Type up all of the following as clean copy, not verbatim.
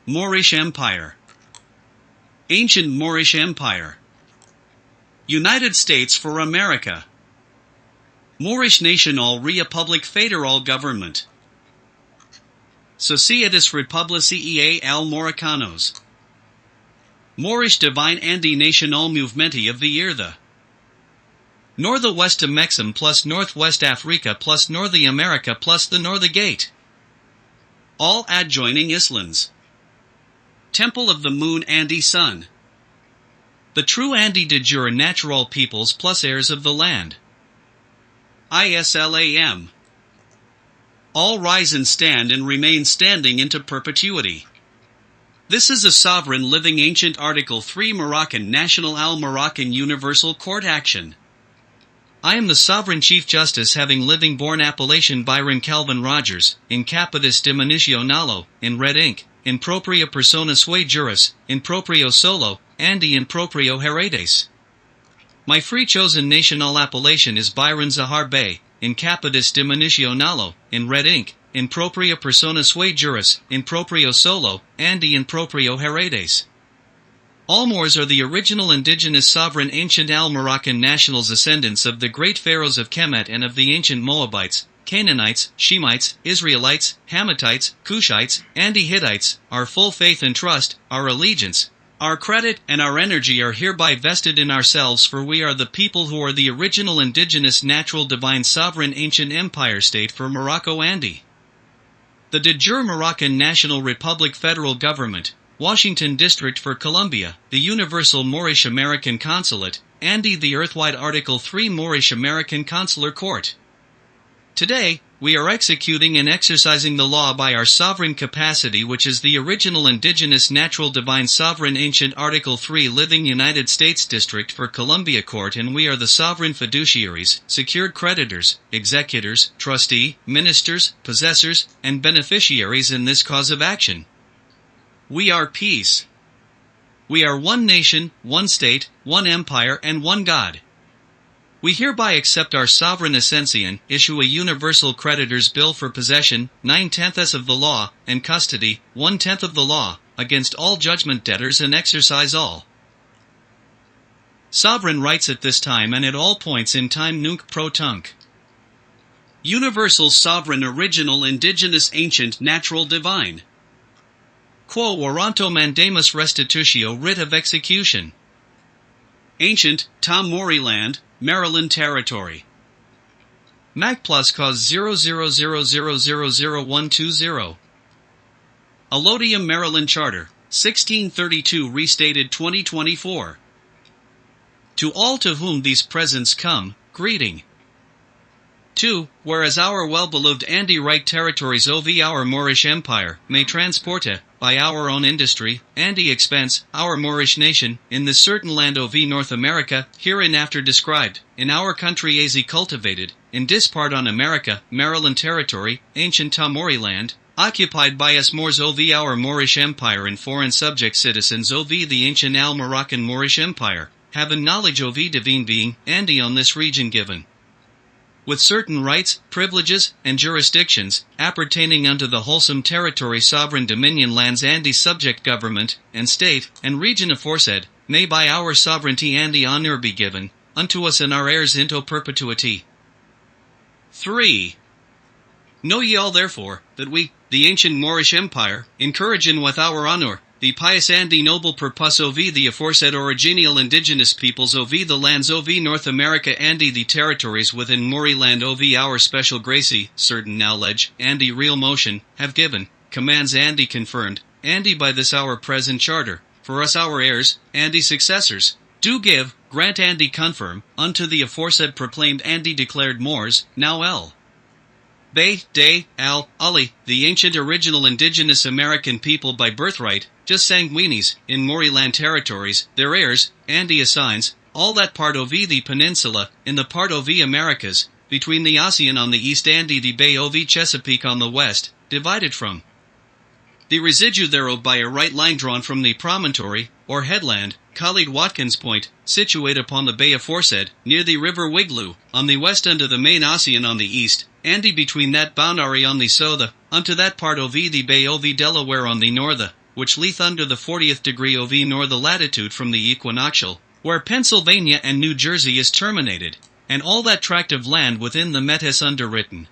Moorish Empire. Ancient Moorish Empire. United States for America. Moorish nationall republic federal government. Societas Republicae al Moroccanos. Moorish Divine Ande nationall movementi of the year the Northwest Mexim plus Northwest Africa plus North America plus the North Gate. All adjoining islands. Temple of the Moon Ande Sun. The true Ande de jure natural peoples plus heirs of the land. ISLAM. All rise and stand and remain standing into perpetuity. This is a sovereign living ancient Article 3 Moroccan National al Moroccan Universal Court Action. I am the Sovereign Chief Justice having living born appellation Byron Calvin Rodgers, in capitis diminutio nolo, in red ink, in propria persona sui juris, in proprio solo, ande in proprio heredes. My free chosen nationall appellation is Byron Zahar Bey, in capitis diminutio nolo, in red ink, in propria persona sui juris, in proprio solo, ande in proprio heredes. All Moors are the original indigenous sovereign ancient al-Moroccan nationals ascendants of the great pharaohs of Kemet and of the ancient Moabites, Canaanites, Shemites, Israelites, Hammatites, Cushites, and Hittites. Our full faith and trust, our allegiance, our credit, and our energy are hereby vested in ourselves, for we are the people who are the original indigenous natural divine sovereign ancient empire state for Morocco Ande. The de jure Moroccan National Republic Federal Government, Washington District for Columbia, the Universal Moorish American Consulate, Ande the Earthwide Article 3 Moorish American Consular Court. Today, we are executing and exercising the law by our sovereign capacity, which is the original indigenous natural divine sovereign ancient Article 3 living United States District for Columbia Court, and we are the sovereign fiduciaries, secured creditors, executors, trustee, ministers, possessors, and beneficiaries in this cause of action. We are peace. We are one nation, one state, one empire, and one God. We hereby accept our sovereign ascension, issue a universal creditor's bill for possession, 9/10ths of the law, and custody, 1/10 of the law, against all judgment debtors, and exercise all sovereign rights at this time and at all points in time nunc pro tunc. Universal sovereign original indigenous ancient natural divine. Quo Warranto Mandamus Restitutio writ of execution. Ancient, Maryland, Maryland Territorie. Mag plus cause 000000120. Allodium Maryland Charter, 1632 restated 2024. To all to whom these presents come, greeting. 2. Whereas our well-beloved Ande right territories of our Moorish Empire may transporte, by our own industry, and expense, our Moorish nation, in this certain land of North America, hereinafter described, in our country as cultivated, in this part on America, Maryland Territory, ancient Maryland, occupied by us Moors of our Moorish Empire and foreign subject citizens of the ancient al-Moroccan Moorish Empire, having knowledge of Devine Being, and on this region given, with certain rights, privileges, and jurisdictions, appertaining unto the wholesome territory sovereign dominion lands and subject government, and state, and region aforesaid, may by our sovereignty and honour be given, unto us and our heirs into perpetuity. 3. Know ye all therefore, that we, the ancient Moorish Empire, encouraging with our honour, the pious and noble purpose of the aforesaid original indigenous peoples of the lands of North America and the territories within Mooriland of our special gracie, certain knowledge, and real motion, have given, commands and confirmed, and by this our present charter, for us our heirs, and successors, do give, grant and confirm, unto the aforesaid proclaimed and declared Moors, now L. They, de, al, Ali, the ancient original indigenous American people by birthright, just sanguinis, in Mooriland territories, their heirs, and assigns, all that part of the peninsula, in the part of the Americas, between the Ocean on the east and the Bay of Chesapeake on the west, divided from the residue thereof by a right line drawn from the promontory, or headland, called Watkins Point, situate upon the bay aforesaid, near the river Wigloo, on the west end of the main Ocean on the east, and between that boundary on the south, unto that part of the Bay of Delaware on the north, which lieth under the 40th degree of nor the latitude from the equinoctial, where Pennsylvania and New Jersey is terminated, and all that tract of land within the Metis underwritten.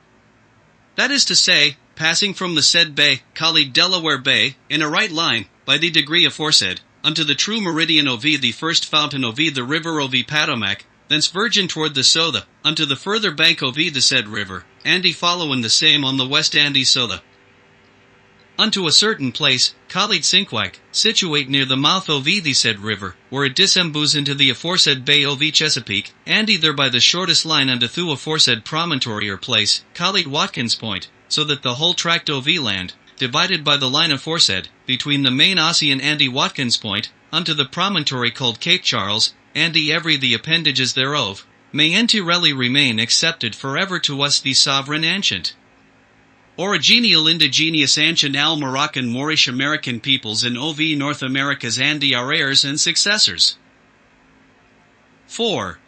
That is to say, passing from the said bay, called Delaware Bay, in a right line, by the degree aforesaid, unto the true meridian of the first fountain of the river of Potomac, thence virgin toward the Soda, unto the further bank of the said river, and following the same on the west and Soda. Unto a certain place, called Sinquac, situate near the mouth of the said river, where it disemboos into the aforesaid bay of Chesapeake, and either by the shortest line unto the aforesaid promontory or place, called Watkins Point, so that the whole tract of land, divided by the line aforesaid, between the main Ossian and Watkins Point, unto the promontory called Cape Charles, and every the appendages thereof, may entirely remain accepted forever to us the sovereign ancient. Original indigenous nationall Moroccan Moorish American peoples in OV North Americas and our heirs and successors. 4.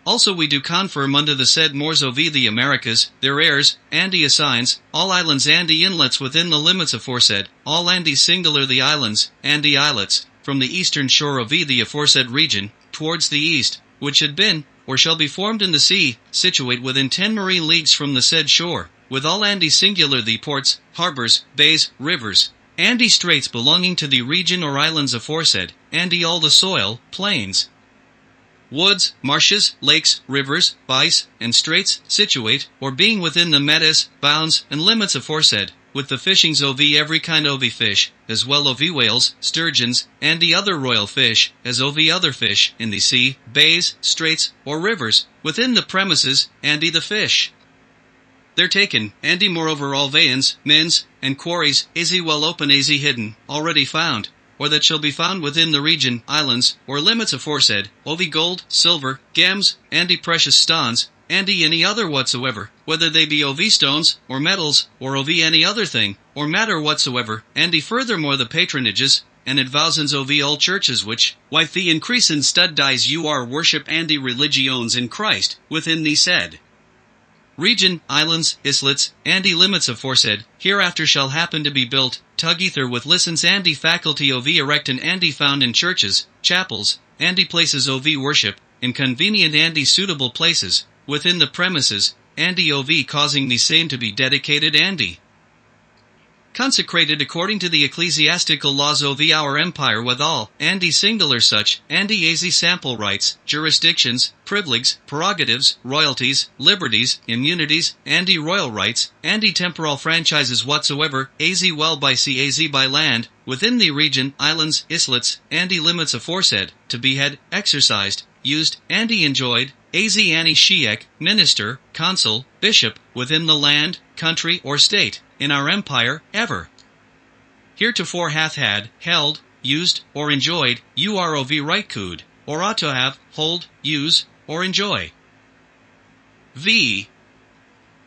Also we do confirm unto the said Moors of the Americas, their heirs, and assigns, all islands and inlets within the limits aforesaid, all and singular the islands, and islets, from the eastern shore of the aforesaid region, towards the east, which had been, or shall be formed in the sea, situate within 10 marine leagues from the said shore, with all and singular the ports, harbors, bays, rivers, and straits belonging to the region or islands aforesaid, and all the soil, plains, woods, marshes, lakes, rivers, bays, and straits, situate, or being within the metas, bounds, and limits aforesaid, with the fishings of every kind of fish, as well of whales, sturgeons, and the other royal fish, as of other fish, in the sea, bays, straits, or rivers, within the premises, and the fish there taken, and moreover all veins, mins, and quarries, well open hidden, already found, or that shall be found within the region, islands, or limits aforesaid, of gold, silver, gems, and precious stones, and any other whatsoever, whether they be of stones, or metals, or of any other thing, or matter whatsoever, and furthermore the patronages, and advousans of all churches which, with the increase in studies you are worship and religiones in Christ, within the said region, islands, islets, and limits aforesaid, hereafter shall happen to be built, together with license and faculty of erecting and found in churches, chapels, and places of worship, in convenient and suitable places, within the premises, and of causing the same to be dedicated and consecrated according to the ecclesiastical laws of our empire with all, and singular such, and sample rights, jurisdictions, privileges, prerogatives, royalties, liberties, immunities, and royal rights, and temporal franchises whatsoever, well by sea by land, within the region, islands, islets, and limits aforesaid, to be had, exercised, used, and enjoyed, any sheik, minister, consul, bishop, within the land, country, or state, in our empire, ever heretofore hath had, held, used, or enjoyed, of right could, or ought to have, hold, use, or enjoy.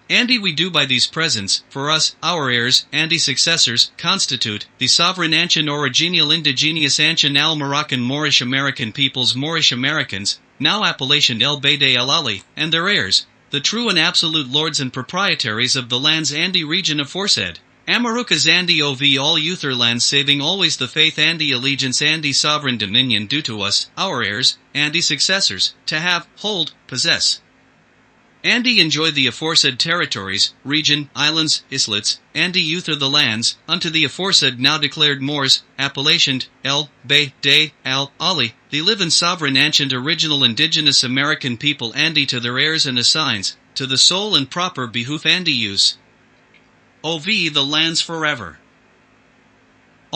And we do by these presents, for us, our heirs, and successors, constitute, the sovereign ancient original indigenous nationall Moroccan Moorish American peoples Moorish Americans, now appellation El Bede El Ali, and their heirs, the true and absolute lords and proprietaries of the lands and region aforesaid, Amarucas and of all Uther lands saving always the faith and allegiance and sovereign dominion due to us, our heirs, and successors, to have, hold, possess, and enjoy the aforesaid territories, region, islands, islets, and Uther the lands, unto the aforesaid now declared Moors, appellation, El, Bede, El, Ali, the living sovereign ancient original indigenous American people and to their heirs and assigns, to the sole and proper behoof and use of the lands forever.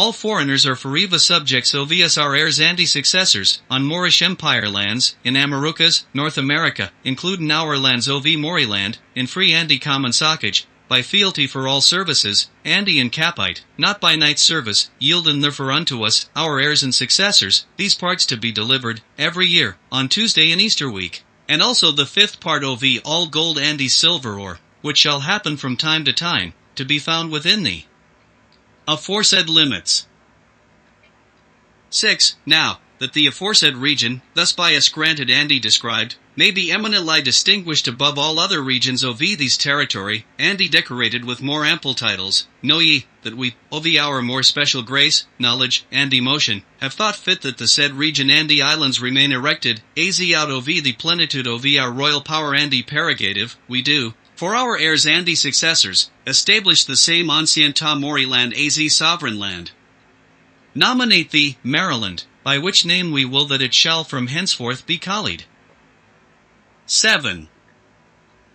All foreigners are forever subjects of us our heirs and successors, on Moorish Empire lands, in Amarucas, North America, including our lands of Moriland, in free and common sockage, by fealty for all services, and in capite, not by night service, yielding therefore unto us, our heirs and successors, these parts to be delivered, every year, on Tuesday in Easter week, and also the 5th part of all gold and silver ore, which shall happen from time to time, to be found within the aforesaid limits. 6. Now, that the aforesaid region, thus by us granted and described, may be eminently distinguished above all other regions of these territory, and decorated with more ample titles. Know ye, that we, of our more special grace, knowledge, and emotion, have thought fit that the said region and the islands remain erected, as out of the plenitude of our royal power and prerogative, we do, for our heirs and successors, establish the same ancient Moori land as sovereign land. Nominate the Maryland, by which name we will that it shall from henceforth be called. 7.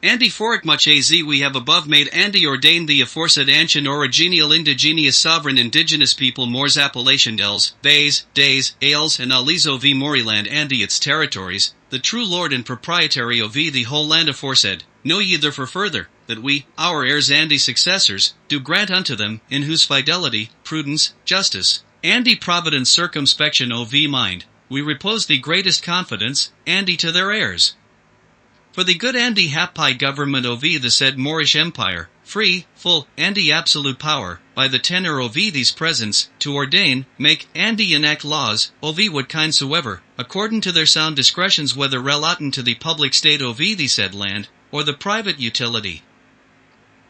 And forasmuch as we have above made and ordained the aforesaid ancient original indigenous sovereign indigenous people Moors appellation dels, bays, days, ales and alizo v Mooriland and its territories, the true lord and proprietary of the whole land aforesaid, know ye therefore further, that we, our heirs and successors, do grant unto them, in whose fidelity, prudence, justice, and providence circumspection of mind, we repose the greatest confidence, and to their heirs. For the good and happy government of the said Moorish Empire, free, full, and absolute power, by the tenor of these presents, to ordain, make, and enact laws, of what kind soever, according to their sound discretions whether relating to the public state of the said land, or the private utility.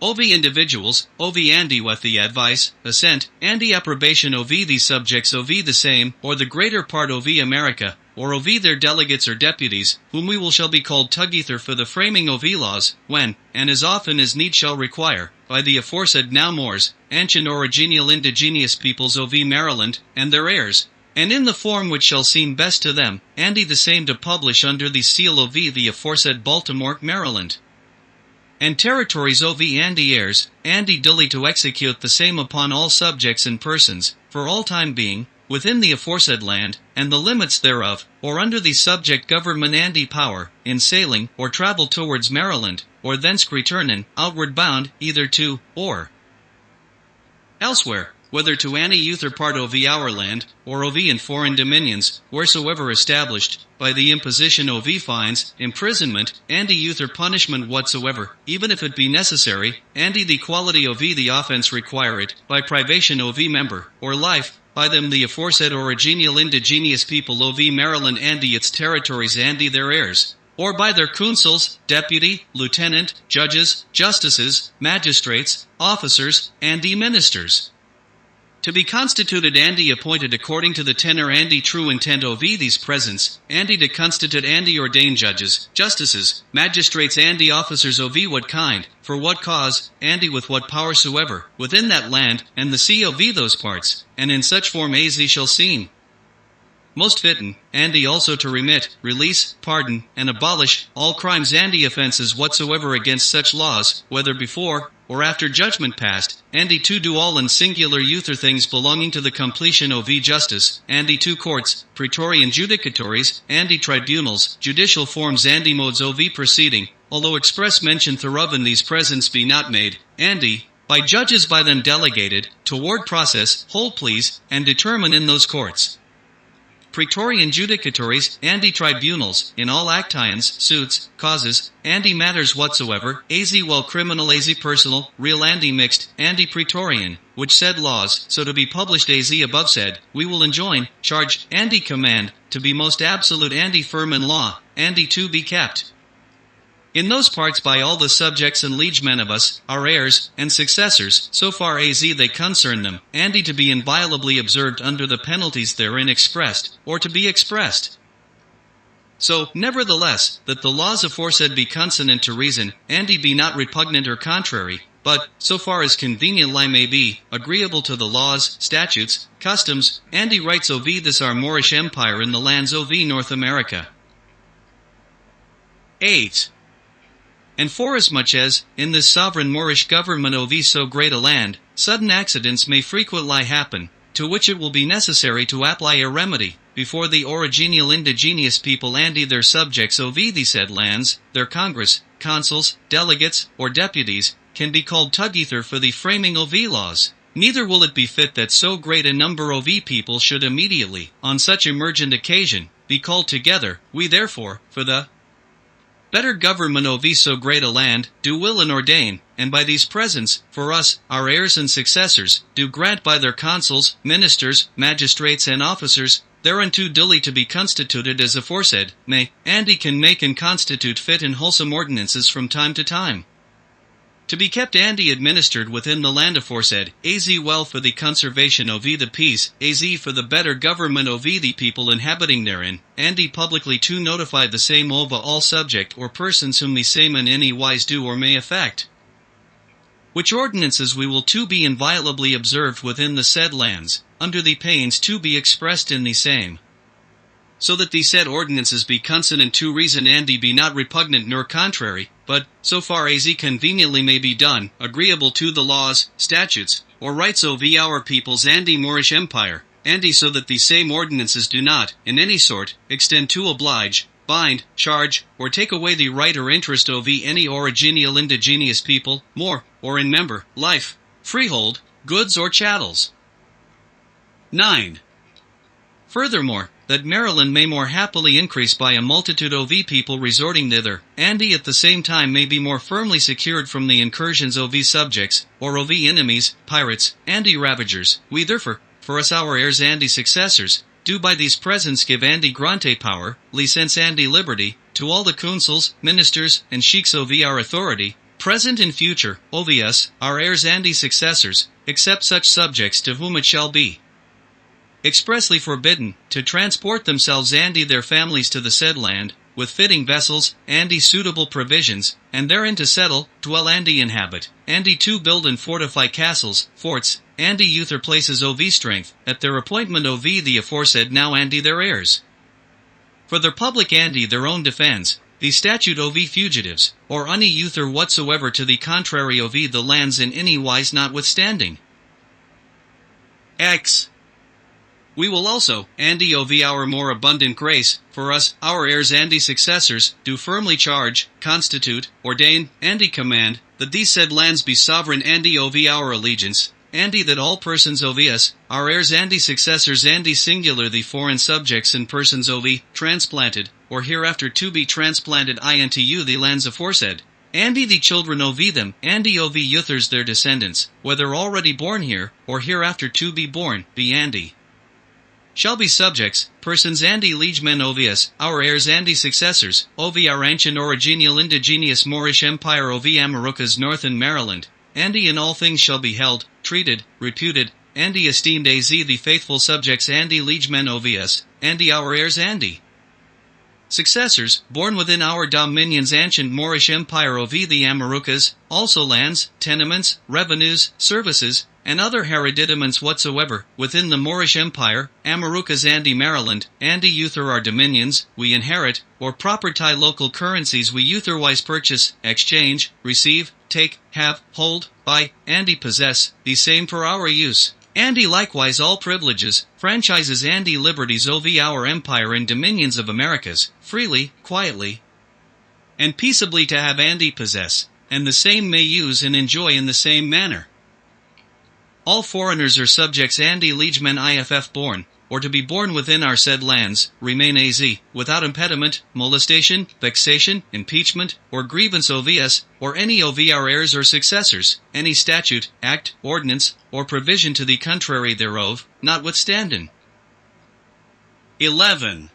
Of the individuals, of the and with the advice, assent, and the approbation of the subjects of the same, or the greater part of America, or of their delegates or deputies, whom we will shall be called together for the framing of laws, when, and as often as need shall require, by the aforesaid now Moors, ancient original indigenous peoples of Maryland, and their heirs, and in the form which shall seem best to them, and the same to publish under the seal of the aforesaid Baltimore, Maryland. And territories of and heirs, and duly to execute the same upon all subjects and persons, for all time being, within the aforesaid land, and the limits thereof, or under the subject government and power, in sailing, or travel towards Maryland, or thence returning, outward bound, either to, or elsewhere, whether to any other part of our land, or of in foreign dominions, wheresoever established, by the imposition of fines, imprisonment, and other punishment whatsoever, even if it be necessary, and the quality of the offense require it, by privation of member, or life, by them the aforesaid original indigenous people of Maryland and its territories and their heirs, or by their consuls, deputy, lieutenant, judges, justices, magistrates, officers, and ministers, to be constituted and appointed according to the tenor and true intent of these presents, and to constitute and ordain judges, justices, magistrates and officers of what kind, for what cause, and with what power soever, within that land, and the sea of those parts, and in such form as shall seem most fitting, and also to remit, release, pardon, and abolish all crimes and offenses whatsoever against such laws, whether before or after judgment passed, and to do all and singular other things belonging to the completion of justice, and to courts, Territorie and judicatories, and tribunals, judicial forms and modes of proceeding, although express mention thereof in these presents be not made, and by judges by them delegated, toward process, hold pleas, and determine in those courts, Territorie and judicatories, and tribunals, in all actions, suits, causes, and matters whatsoever, as well criminal as personal, real and mixed, and praetorian, which said laws, so to be published as above said, we will enjoin, charge, and command, to be most absolute and firm in law, and to be kept in those parts by all the subjects and liegemen of us, our heirs, and successors, so far as they concern them, and to be inviolably observed under the penalties therein expressed, or to be expressed. So, nevertheless, that the laws aforesaid be consonant to reason, and be not repugnant or contrary, but, so far as conveniently may be, agreeable to the laws, statutes, customs, and rights of this our Moorish Empire in the lands of North America. 8. And forasmuch as, in this sovereign Moorish government of so great a land, sudden accidents may frequently happen, to which it will be necessary to apply a remedy, before the original indigenous people and their subjects of the said lands, their congress, consuls, delegates, or deputies, can be called together for the framing of laws. Neither will it be fit that so great a number of people should immediately, on such emergent occasion, be called together. We therefore, for the better government of so great a land, do will and ordain, and by these presents, for us, our heirs and successors, do grant by their consuls, ministers, magistrates and officers, thereunto duly to be constituted as aforesaid, ande can make and constitute fit and wholesome ordinances from time to time. To be kept ande administered within the land aforesaid, az well for the conservation of the peace, az for the better government of the people inhabiting therein, ande publicly to notify the same over all subject or persons whom the same in any wise do or may affect. Which ordinances we will to be inviolably observed within the said lands, under the pains to be expressed in the same. So that the said ordinances be consonant to reason ande be not repugnant nor contrary, but, so far as conveniently may be done, agreeable to the laws, statutes, or rights of our peoples and the Moorish Empire, ande so that the same ordinances do not, in any sort, extend to oblige, bind, charge, or take away the right or interest of any original indigenous people, more, or in member, life, freehold, goods or chattels. 9. Furthermore, that Maryland may more happily increase by a multitude of people resorting thither, ande at the same time may be more firmly secured from the incursions of subjects, or of enemies, pirates, and ravagers, we therefore, for us our heirs and successors, do by these presents give ande grante power, license and liberty, to all the councils, ministers, and sheiks of our authority, present and future, of us, our heirs and successors, except such subjects to whom it shall be expressly forbidden, to transport themselves and their families to the said land, with fitting vessels, and suitable provisions, and therein to settle, dwell and inhabit, and to build and fortify castles, forts, and other places of strength, at their appointment of the aforesaid now and their heirs. For their public and their own defense, the statute of fugitives, or any other whatsoever to the contrary of the lands in any wise notwithstanding. X. We will also, ande of our more abundant grace, for us, our heirs and successors, do firmly charge, constitute, ordain, and command, that these said lands be sovereign ande of our allegiance, ande that all persons of us, our heirs and successors and singular the foreign subjects and persons of transplanted, or hereafter to be transplanted unto you the lands aforesaid, ande the children of them, ande of others their descendants, whether already born here, or hereafter to be born, be ande shall be subjects, persons and liegemen of us, our heirs and successors, of our ancient original indigenous Moorish Empire of Americas North and Maryland, and in all things shall be held, treated, reputed, and esteemed as the faithful subjects and liegemen of us, and our heirs and successors, born within our dominions ancient Moorish Empire of the Americas, also lands, tenements, revenues, services, and other hereditaments whatsoever, within the Moorish Empire, Americas and Maryland, and other our dominions, we inherit, or property local currencies we otherwise purchase, exchange, receive, take, have, hold, buy, and possess, the same for our use. And likewise all privileges, franchises and liberties of our empire and dominions of Americas, freely, quietly, and peaceably to have and possess, and the same may use and enjoy in the same manner. All foreigners are subjects and liegemen if born, or to be born within our said lands, remain az, without impediment, molestation, vexation, impeachment, or grievance of us, or any of our heirs or successors, any statute, act, ordinance, or provision to the contrary thereof, notwithstanding. 11.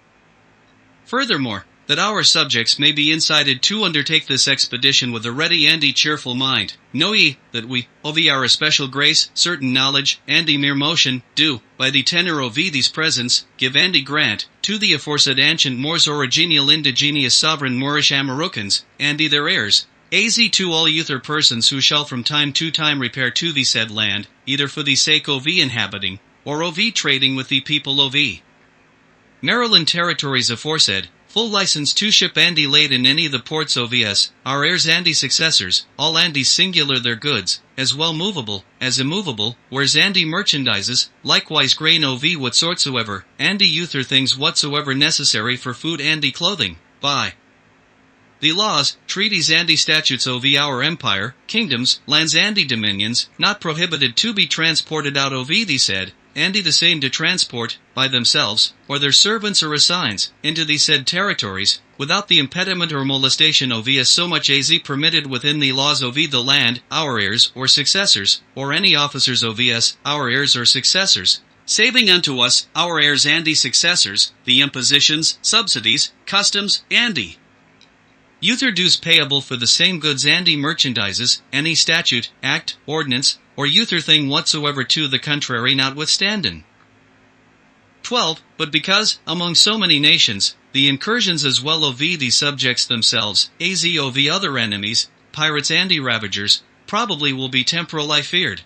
Furthermore, that our subjects may be incited to undertake this expedition with a ready and cheerful mind, know ye, that we, of our especial grace, certain knowledge, and mere motion, do, by the tenor of these presents, give and grant, to the aforesaid ancient Moors original indigenous sovereign Moorish Americans, and their heirs, az to all other persons who shall from time to time repair to the said land, either for the sake of inhabiting, or of trading with the people of Maryland territories aforesaid, full license to ship and laid in any of the ports of us, our heirs and successors, all and singular their goods, as well movable, as immovable, wares and merchandises, likewise grain of whatsoever, and other things whatsoever necessary for food and clothing, by the laws, treaties and statutes of our empire, kingdoms, lands and dominions, not prohibited to be transported out of the said, and the same to transport, by themselves, or their servants or assigns, into the said territories, without the impediment or molestation of us so much as permitted within the laws of the land, our heirs or successors, or any officers of us, our heirs or successors, saving unto us, our heirs ande successors, the impositions, subsidies, customs, ande. Uther dues payable for the same goods ande merchandises, any statute, act, ordinance, or uther thing whatsoever to the contrary notwithstanding. 12. But because, among so many nations, the incursions as well of the subjects themselves, as of other enemies, pirates ande ravagers, probably will be temporal I feared.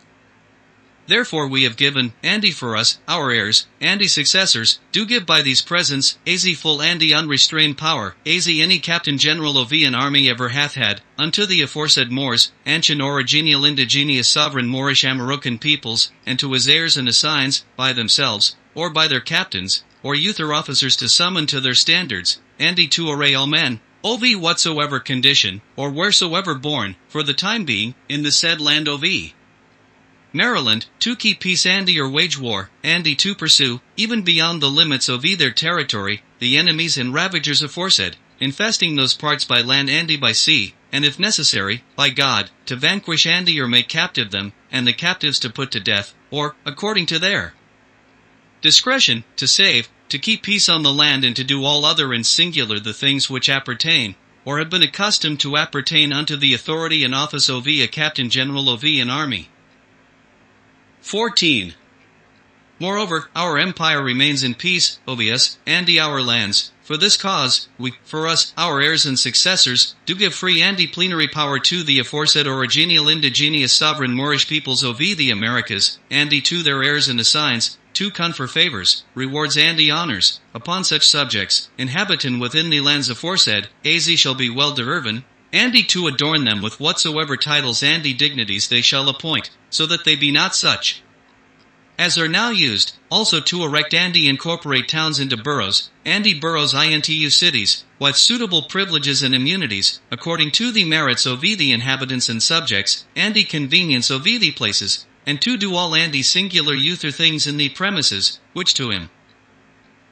Therefore we have given, ande for us, our heirs, ande successors, do give by these presents, as full ande unrestrained power, as any captain general of an army ever hath had, unto the aforesaid Moors, ancient original indigenous sovereign Moorish American peoples, and to his heirs and assigns, by themselves, or by their captains, or uther officers to summon to their standards, ande to array all men, of whatsoever condition, or wheresoever born, for the time being, in the said land of Maryland, to keep peace ande or wage war, ande to pursue, even beyond the limits of their territory, the enemies and ravagers aforesaid, infesting those parts by land ande by sea, and if necessary, by God, to vanquish ande or make captive them, and the captives to put to death, or, according to their discretion, to save, to keep peace on the land and to do all other and singular the things which appertain, or have been accustomed to appertain unto the authority and office of a captain general of an army. 14. Moreover, our empire remains in peace, us, ande our lands. For this cause, we, for us, our heirs and successors, do give free ande plenary power to the aforesaid original indigenous sovereign Moorish peoples of the Americas, ande to their heirs and assigns, to confer favors, rewards ande honors, upon such subjects, inhabitant within the lands aforesaid, as shall be well derven, ande to adorn them with whatsoever titles ande dignities they shall appoint, so that they be not such as are now used, also to erect ande incorporate towns into boroughs, ande boroughs into cities, with suitable privileges and immunities, according to the merits of the inhabitants and subjects, ande convenience of the places, and to do all ande singular uther things in the premises, which to him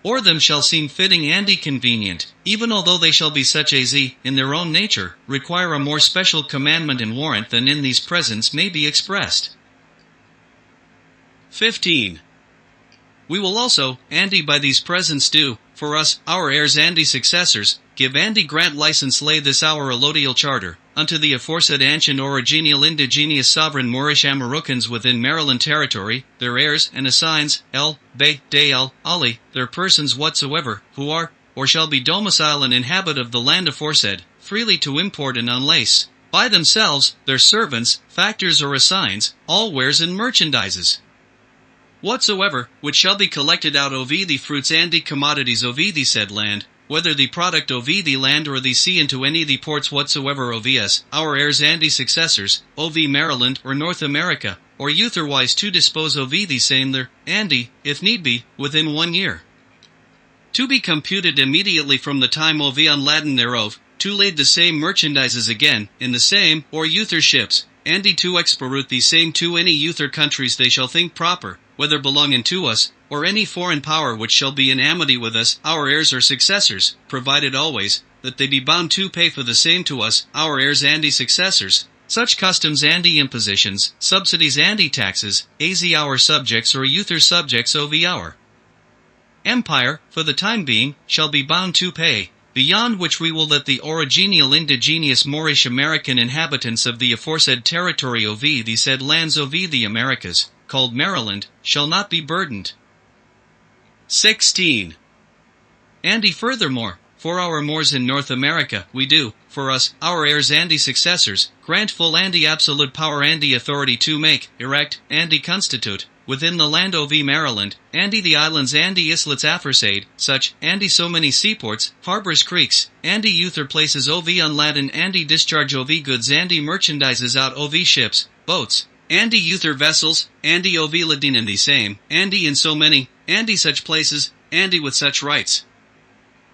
or them shall seem fitting ande convenient, even although they shall be such as in their own nature, require a more special commandment and warrant than in these presents may be expressed. 15. We will also, ande by these presents do, for us, our heirs ande successors, give ande grant license lay this our Allodium Charter, unto the aforesaid ancient original indigenous sovereign Moorish Americans within Maryland Territorie, their heirs and assigns, Ali, their persons whatsoever, who are, or shall be domicile and inhabit of the land aforesaid, freely to import and unlace, by themselves, their servants, factors or assigns, all wares and merchandises whatsoever, which shall be collected out of the fruits ande commodities of the said land, whether the product of the land or the sea into any the ports whatsoever of us, our heirs ande successors, of Maryland or North America, or utherwise to dispose of the same there, ande, if need be, within 1 year. To be computed immediately from the time of the unladen thereof, to lade the same merchandises again, in the same, or uther ships, ande to exporute the same to any uther countries they shall think proper, whether belonging to us, or any foreign power which shall be in amity with us, our heirs or successors, provided always, that they be bound to pay for the same to us, our heirs ande successors, such customs ande impositions, subsidies ande taxes, as our subjects or uther subjects of our empire, for the time being, shall be bound to pay, beyond which we will that the original indigenous Moorish American inhabitants of the aforesaid territory of the said lands of the Americas, called Maryland, shall not be burdened. 16. Ande furthermore, for our Moors in North America, we do, for us, our heirs ande successors, grant full ande absolute power ande authority to make, erect, ande constitute, within the land of Maryland, ande the islands ande islets aforesaid, such, ande so many seaports, harbors creeks, ande uther places of unladen ande discharge of goods ande merchandises out of ships, boats, ande uther vessels, ande of ladin in the same, ande in so many, ande such places, ande with such rights,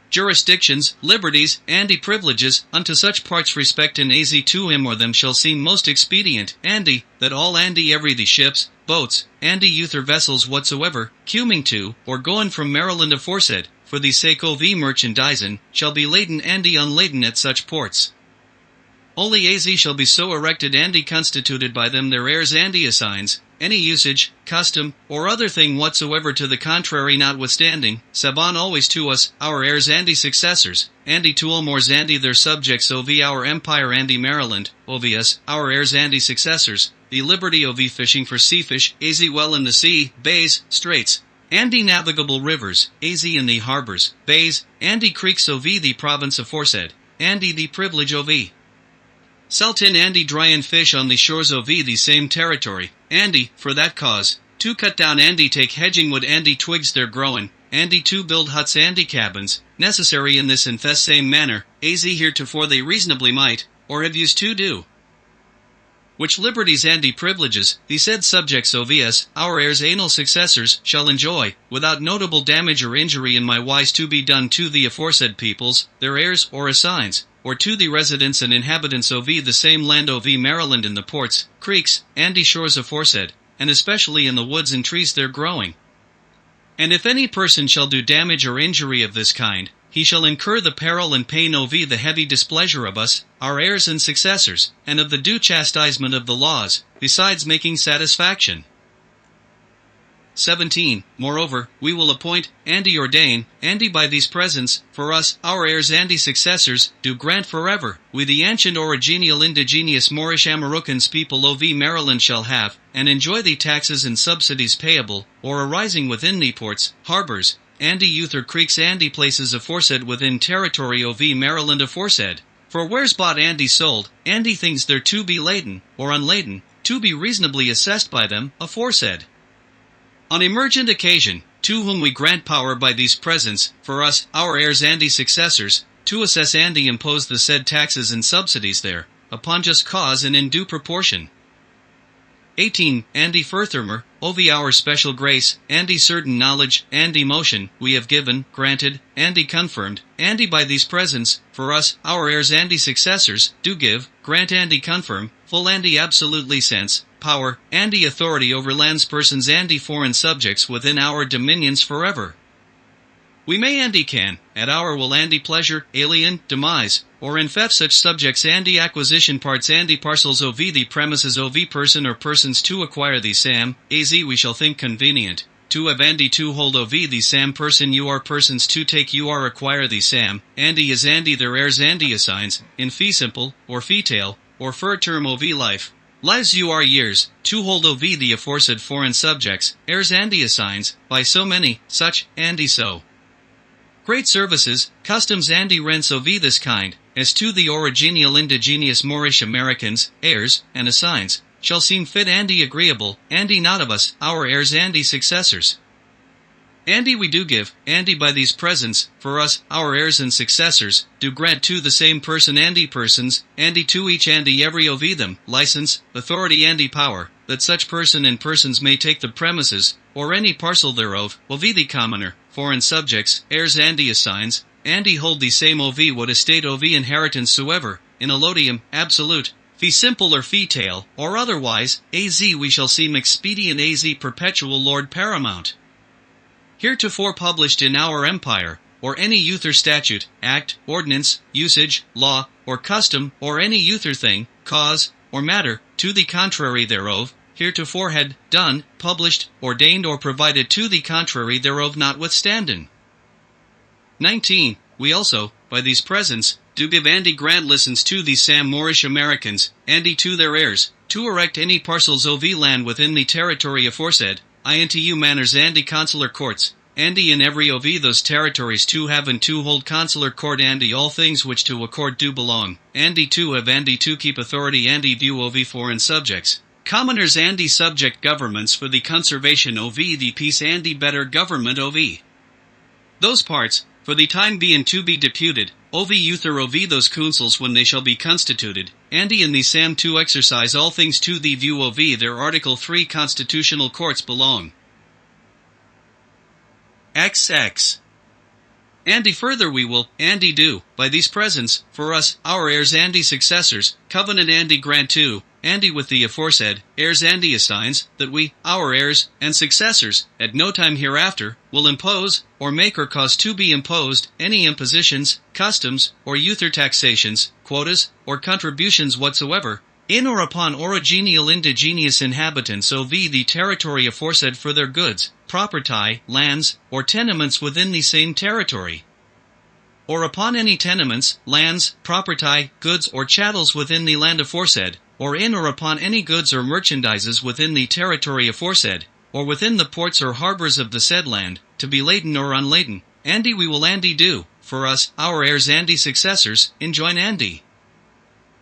jurisdictions, liberties, ande privileges, unto such parts respecting as to him or them shall seem most expedient, ande, that all ande every the ships, boats, ande uther vessels whatsoever, coming to, or going from Maryland aforesaid, for the sake of merchandisen, shall be laden ande unladen at such ports. Only as shall be so erected ande constituted by them their heirs ande assigns, any usage, custom, or other thing whatsoever to the contrary notwithstanding, saban always to us, our heirs and successors, and to all Moors and their subjects ov our empire and Maryland, ov us, our heirs and successors, the liberty ov fishing for seafish, az well in the sea, bays, straits, and navigable rivers, az in the harbors, bays, and creeks ov the province aforesaid, and the privilege ov Sultan and dry and fish on the shores of the same territory, and for that cause, to cut down and take hedging wood and twigs there growing, and to build huts and cabins, necessary in this and the same manner, as heretofore they reasonably might, or have used to do. Which liberties and privileges, the said subjects of us, our heirs anal successors, shall enjoy, without notable damage or injury in my wise to be done to the aforesaid peoples, their heirs or assigns, or to the residents and inhabitants of the same land of Maryland in the ports, creeks, and shores aforesaid, and especially in the woods and trees there growing. And if any person shall do damage or injury of this kind, he shall incur the peril and pain of the heavy displeasure of us, our heirs and successors, and of the due chastisement of the laws, besides making satisfaction. 17. Moreover, we will appoint, and ordain, and by these presents, for us, our heirs and successors, do grant forever, we the ancient original indigenous Moorish Americans people of Maryland shall have, and enjoy the taxes and subsidies payable, or arising within the ports, harbors, and or creeks and places aforesaid within Territorie of Maryland aforesaid. For where's bought and sold, and things there to be laden, or unladen, to be reasonably assessed by them, aforesaid. On emergent occasion, to whom we grant power by these presents, for us, our heirs and successors, to assess and impose the said taxes and subsidies there, upon just cause and in due proportion. 18. And furthermore, of our special grace, and certain knowledge, and emotion, we have given, granted, and confirmed, and by these presents, for us, our heirs and successors, do give, grant and confirm, full and absolute license, power, and authority over lands, persons, and foreign subjects within our dominions forever. We may and can, at our will and pleasure, alien, demise, or infect such subjects and acquisition parts and parcels of the premises of person or persons to acquire the sam, as we shall think convenient, to have and to hold of the sam person you are persons to take you are acquire the sam, and is and their heirs and assigns, in fee simple, or fee tail, or fur term of life. Lives you are years, to hold of the aforesaid foreign subjects, heirs and assigns, by so many, such, and so. Great services, customs and rents of this kind, as to the original indigenous Moorish Americans, heirs, and assigns, shall seem fit and agreeable, and not of us, our heirs and successors. And we do give, and by these presents, for us, our heirs and successors, do grant to the same person and persons, and to each and every of them, license, authority and power, that such person and persons may take the premises, or any parcel thereof, of the commoner, foreign subjects, heirs and assigns, and hold the same of what estate of inheritance soever, in allodium, absolute, fee simple or fee tail, or otherwise, az we shall seem expedient az perpetual lord paramount. Heretofore published in our empire, or any uther statute, act, ordinance, usage, law, or custom, or any uther thing, cause, or matter, to the contrary thereof, heretofore had done, published, ordained or provided to the contrary thereof notwithstanding. 19. We also, by these presents, do give and grant license to the Sam Moorish Americans, and to their heirs, to erect any parcels of land within the territory aforesaid, into manors and consular courts, and in every of those territories to have and to hold consular court and all things which to a court do belong, and to have and to keep authority and view of foreign subjects, commoners and subject governments for the conservation of the peace and better government of those parts, for the time being to be deputed, of uther of those councils when they shall be constituted, and in the sam to exercise all things to the view of their Article 3 constitutional courts belong. XX. And further we will, and do, by these presents, for us, our heirs and successors, covenant and grant to, and with the aforesaid, heirs and assigns, that we, our heirs, and successors, at no time hereafter, will impose, or make or cause to be imposed, any impositions, customs, or uther taxations, quotas, or contributions whatsoever, in or upon original indigenous inhabitants of the territory aforesaid for their goods, property, lands, or tenements within the same territory, or upon any tenements, lands, property, goods or chattels within the land aforesaid, or in or upon any goods or merchandises within the territory aforesaid, or within the ports or harbors of the said land, to be laden or unladen, ande we will ande do, for us, our heirs ande successors, enjoin ande.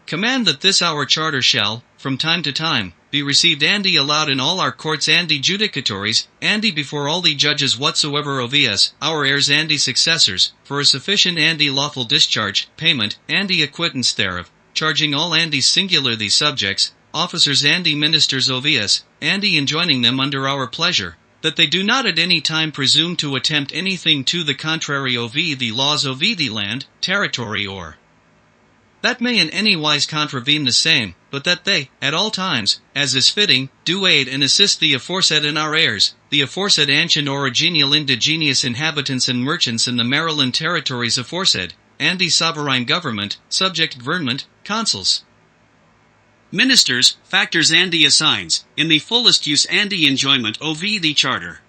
Command that this our charter shall, from time to time, be received ande allowed in all our courts ande judicatories, ande before all the judges whatsoever of us, our heirs ande successors, for a sufficient ande lawful discharge, payment, ande acquittance thereof, charging all ande singular the subjects, officers ande ministers of us, ande enjoining them under our pleasure, that they do not at any time presume to attempt anything to the contrary of the laws of the land, territory or that may in any wise contravene the same, but that they, at all times, as is fitting, do aid and assist the aforesaid and our heirs, the aforesaid ancient original indigenous inhabitants and merchants in the Maryland territories aforesaid, and the sovereign government, subject government, consuls, ministers, factors ande assigns, in the fullest use ande enjoyment of the charter.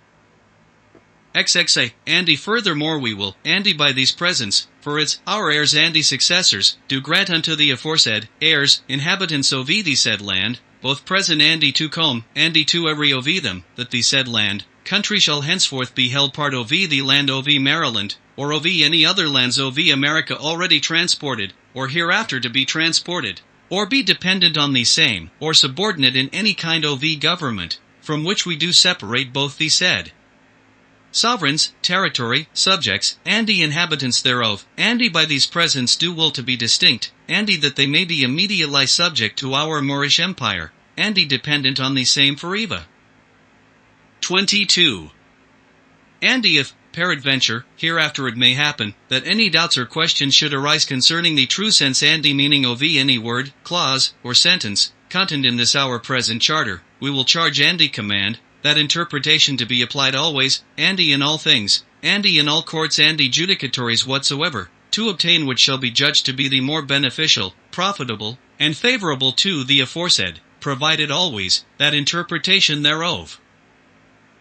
XXA, ande furthermore we will, ande by these presents, for it's our heirs ande successors, do grant unto the aforesaid, heirs, inhabitants of the said land, both present ande to come, ande to every of them, that the said land, country shall henceforth be held part of the land of Maryland, or of any other lands of America already transported, or hereafter to be transported, or be dependent on the same, or subordinate in any kind of government, from which we do separate both the said sovereigns, territory, subjects, and the inhabitants thereof, ande by these presents do will to be distinct, ande that they may be immediately subject to our Moorish Empire, ande dependent on the same for eva. 22. Ande if, peradventure, hereafter it may happen, that any doubts or questions should arise concerning the true sense ande meaning of any word, clause, or sentence, contained in this our present charter, we will charge ande command, that interpretation to be applied always, ande in all things, ande in all courts ande judicatories whatsoever, to obtain which shall be judged to be the more beneficial, profitable, and favorable to the aforesaid, provided always, that interpretation thereof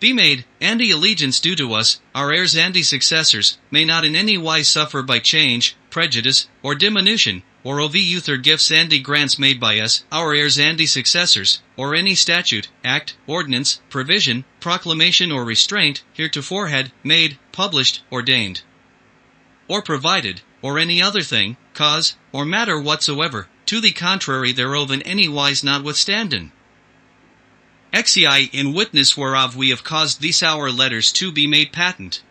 be made, ande allegiance due to us, our heirs ande successors, may not in any wise suffer by change, prejudice, or diminution, or of youth or gifts ande grants made by us, our heirs ande successors, or any statute, act, ordinance, provision, proclamation or restraint, heretofore had, made, published, ordained, or provided, or any other thing, cause, or matter whatsoever, to the contrary thereof in any wise notwithstanding. XCI in witness whereof we have caused these our letters to be made patent.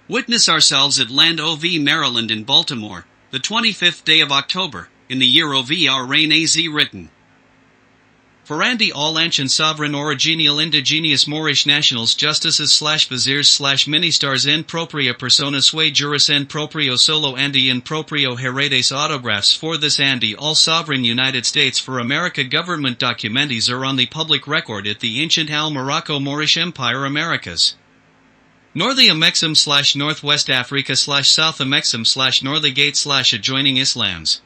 Witness ourselves at land of Maryland in Baltimore, the 25th day of October, in the year of our reign az written. For ande all ancient sovereign original indigenous Moorish nationals justices / viziers / ministers en propria persona sui juris en proprio solo ande in proprio heredes autographs for this ande all sovereign United States for America government documentes are on the public record at the ancient Morocco Moorish Empire Americas. Northy Amexum / Northwest Africa / South Amexum / Northgate / adjoining Islams.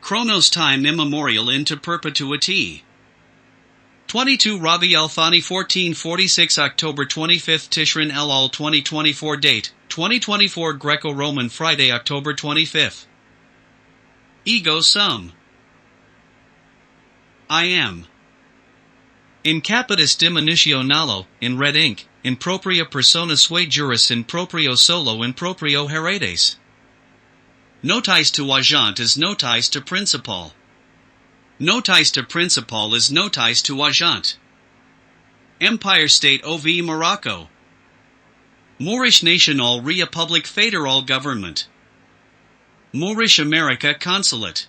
Chronos time immemorial into perpetuity. 22 Rabi al-Thani 1446 October 25 Tishrin el-Al 2024 Date, 2024 Greco-Roman Friday October 25. Ego sum. I am. In capitis diminutio nolo, in red ink, in propria persona sui juris in proprio solo in proprio heredes. Notice to agent is notice to principal. Notice to principal is notice to agent. Empire State of Morocco. Moorish nationall republic federal government. Moorish America Consulate.